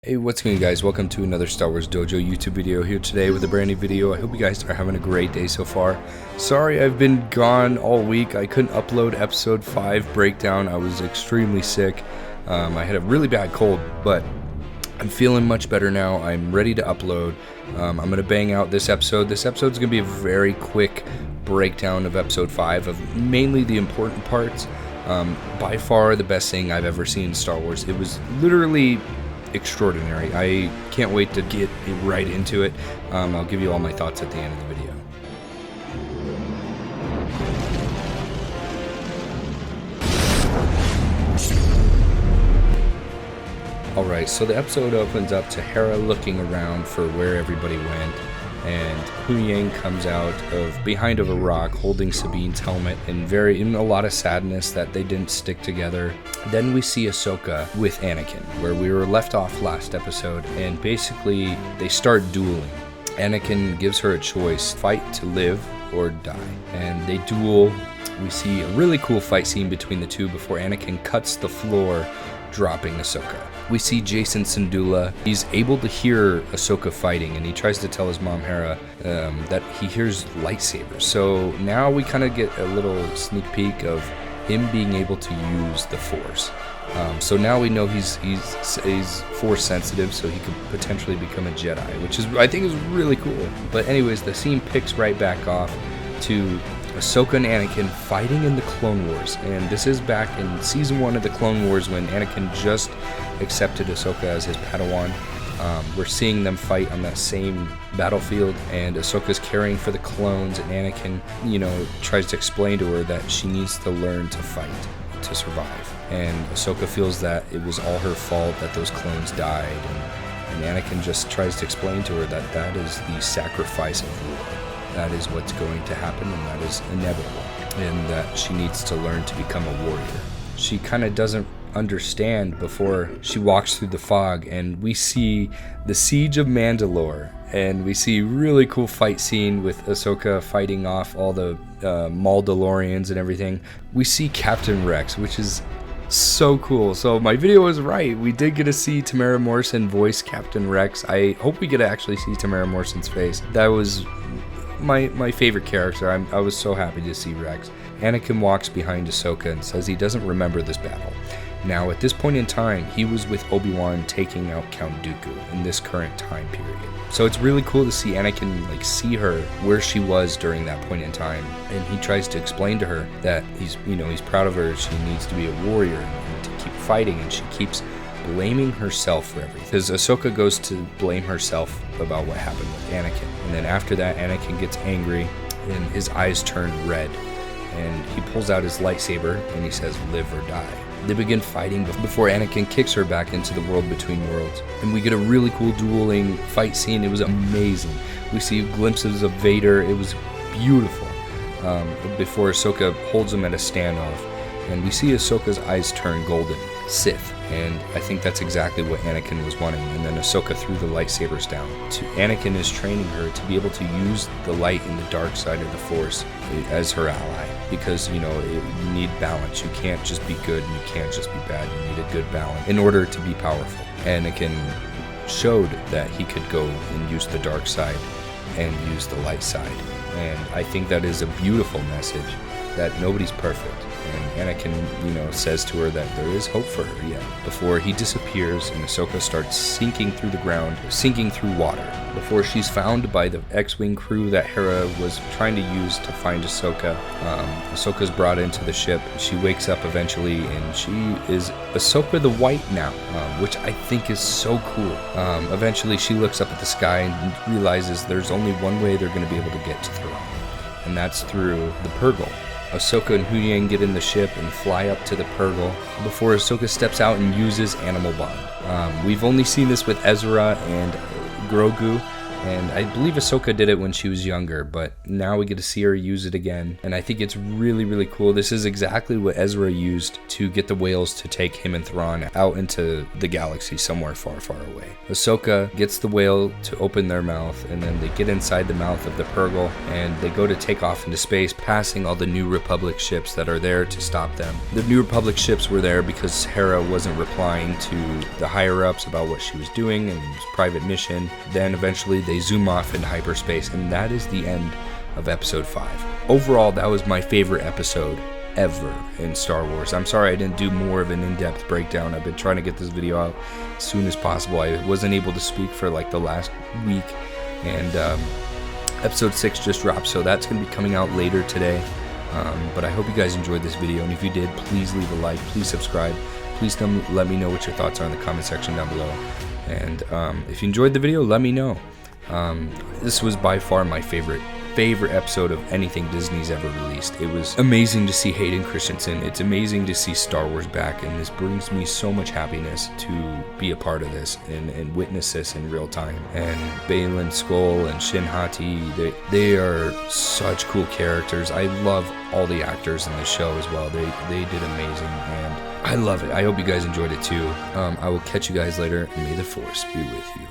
Hey, what's going on, guys? Welcome to another Star Wars Dojo YouTube video here today with a brand new video. I hope you guys are having a great day so far. Sorry I've been gone all week. I couldn't upload episode 5 breakdown. I was extremely sick. I had a really bad cold, but I'm feeling much better now. I'm ready to upload. I'm going to bang out this episode. This episode's going to be a very quick breakdown of episode 5 of mainly the important parts. By far the best thing I've ever seen in Star Wars. It was literally extraordinary. I can't wait to get right into it. I'll give you all my thoughts at the end of the video. Alright, so the episode opens up to Hera looking around for where everybody went, and Huyang comes out of behind of a rock holding Sabine's helmet in a lot of sadness that they didn't stick together. Then we see Ahsoka with Anakin, where we were left off last episode, and basically they start dueling. Anakin gives her a choice, fight to live or die, and they duel. We see a really cool fight scene between the two before Anakin cuts the floor, dropping Ahsoka. We see Jason Syndulla. He's able to hear Ahsoka fighting, and he tries to tell his mom Hera that he hears lightsabers. So now we kind of get a little sneak peek of him being able to use the Force. So now we know he's Force sensitive, so he could potentially become a Jedi, which I think is really cool. But anyways, the scene picks right back off to Ahsoka and Anakin fighting in the Clone Wars, and this is back in Season 1 of the Clone Wars when Anakin just accepted Ahsoka as his Padawan. We're seeing them fight on that same battlefield, and Ahsoka's caring for the clones, and Anakin, tries to explain to her that she needs to learn to fight to survive. And Ahsoka feels that it was all her fault that those clones died, and Anakin just tries to explain to her that that is the sacrifice of war. That is what's going to happen, and that is inevitable, and that she needs to learn to become a warrior. She kind of doesn't understand before she walks through the fog, and we see the Siege of Mandalore, and we see a really cool fight scene with Ahsoka fighting off all the Mandalorians and everything. We see Captain Rex, which is so cool. So my video was right. We did get to see Tamara Morrison voice Captain Rex. I hope we get to actually see Tamara Morrison's face. That was my favorite character. I was so happy to see Rex. Anakin walks behind Ahsoka and says he doesn't remember this battle. Now, at this point in time, he was with Obi-Wan taking out Count Dooku in this current time period. So it's really cool to see Anakin see her where she was during that point in time, and he tries to explain to her that he's proud of her. She needs to be a warrior and to keep fighting, and she keeps blaming herself for everything. Because Ahsoka goes to blame herself about what happened with Anakin. And then after that, Anakin gets angry and his eyes turn red. And he pulls out his lightsaber and he says, "Live or die." They begin fighting before Anakin kicks her back into the world between worlds. And we get a really cool dueling fight scene. It was amazing. We see glimpses of Vader. It was beautiful. Before Ahsoka holds him at a standoff. And we see Ahsoka's eyes turn golden. Sith. And I think that's exactly what Anakin was wanting. And then Ahsoka threw the lightsabers down. Anakin is training her to be able to use the light and the dark side of the Force as her ally. Because, you need balance. You can't just be good and you can't just be bad. You need a good balance in order to be powerful. Anakin showed that he could go and use the dark side and use the light side. And I think that is a beautiful message that nobody's perfect. And Anakin, says to her that there is hope for her yet. Before he disappears and Ahsoka starts sinking through the ground, sinking through water. Before she's found by the X-Wing crew that Hera was trying to use to find Ahsoka. Ahsoka's brought into the ship. She wakes up eventually, and she is Ahsoka the White now, which I think is so cool. Eventually she looks up at the sky and realizes there's only one way they're going to be able to get to Thrawn, and that's through the Purrgil. Ahsoka and Huyang get in the ship and fly up to the Purrgil before Ahsoka steps out and uses Animal Bond. We've only seen this with Ezra and Grogu, And I believe Ahsoka did it when she was younger, but now we get to see her use it again. And I think it's really, really cool. This is exactly what Ezra used to get the whales to take him and Thrawn out into the galaxy somewhere far, far away. Ahsoka gets the whale to open their mouth, and then they get inside the mouth of the Purrgil, and they go to take off into space, passing all the New Republic ships that are there to stop them. The New Republic ships were there because Hera wasn't replying to the higher-ups about what she was doing and it was a private mission. Then eventually they zoom off into hyperspace, and that is the end of episode 5. Overall, that was my favorite episode ever in Star Wars. I'm sorry I didn't do more of an in-depth breakdown. I've been trying to get this video out as soon as possible. I wasn't able to speak for like the last week, and episode 6 just dropped, so that's going to be coming out later today. But I hope you guys enjoyed this video, and if you did, please leave a like, please subscribe, please let me know what your thoughts are in the comment section down below. And if you enjoyed the video, let me know. This was by far my favorite episode of anything Disney's ever released. It was amazing to see Hayden Christensen. It's amazing to see Star Wars back, and this brings me so much happiness to be a part of this and witness this in real time. And Baylan Skoll and Shin Hati, they are such cool characters. I love all the actors in the show as well. They did amazing, and I love it. I hope you guys enjoyed it too. I will catch you guys later, and may the Force be with you.